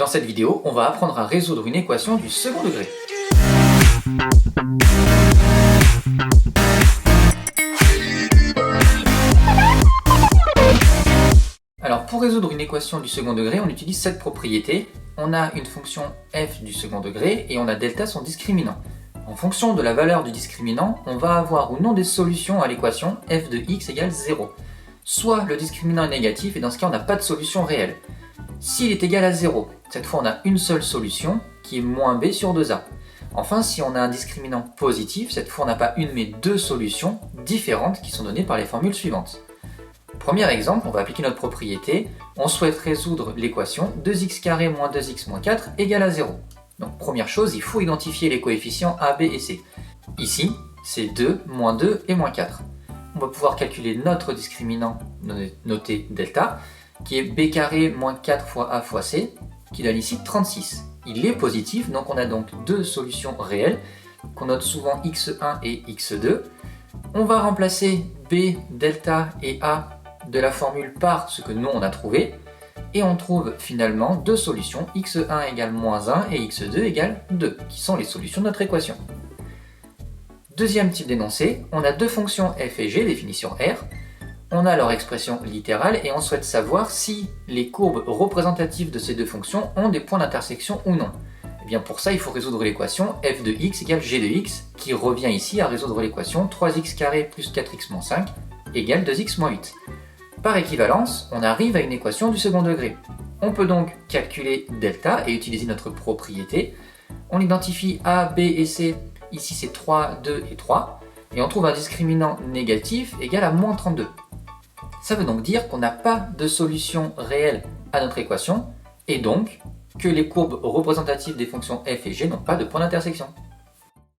Dans cette vidéo, on va apprendre à résoudre une équation du second degré. Alors pour résoudre une équation du second degré, on utilise cette propriété. On a une fonction f du second degré et on a delta son discriminant. En fonction de la valeur du discriminant, on va avoir ou non des solutions à l'équation f de x égale 0. Soit le discriminant est négatif et dans ce cas on n'a pas de solution réelle. S'il est égal à 0, cette fois on a une seule solution qui est moins b sur 2a. Enfin, si on a un discriminant positif, cette fois on n'a pas une mais deux solutions différentes qui sont données par les formules suivantes. Premier exemple, on va appliquer notre propriété. On souhaite résoudre l'équation 2x² moins 2x moins 4 égale à 0. Donc première chose, il faut identifier les coefficients a, b et c. Ici, c'est 2, moins 2 et moins 4. On va pouvoir calculer notre discriminant noté delta, qui est b² moins 4 fois a fois c, qui donne ici 36. Il est positif, donc on a donc deux solutions réelles, qu'on note souvent x1 et x2. On va remplacer b, delta et a de la formule par ce que nous on a trouvé, et on trouve finalement deux solutions, x1 égale moins 1 et x2 égale 2, qui sont les solutions de notre équation. Deuxième type d'énoncé, on a deux fonctions f et g, définition R. On a leur expression littérale et on souhaite savoir si les courbes représentatives de ces deux fonctions ont des points d'intersection ou non. Et bien pour ça, il faut résoudre l'équation f de x égale g de x, qui revient ici à résoudre l'équation 3x² plus 4x moins 5 égale 2x moins 8. Par équivalence, on arrive à une équation du second degré. On peut donc calculer delta et utiliser notre propriété. On identifie a, b et c, ici c'est 3, 2 et 3, et on trouve un discriminant négatif égal à moins 32. Ça veut donc dire qu'on n'a pas de solution réelle à notre équation, et donc que les courbes représentatives des fonctions f et g n'ont pas de point d'intersection.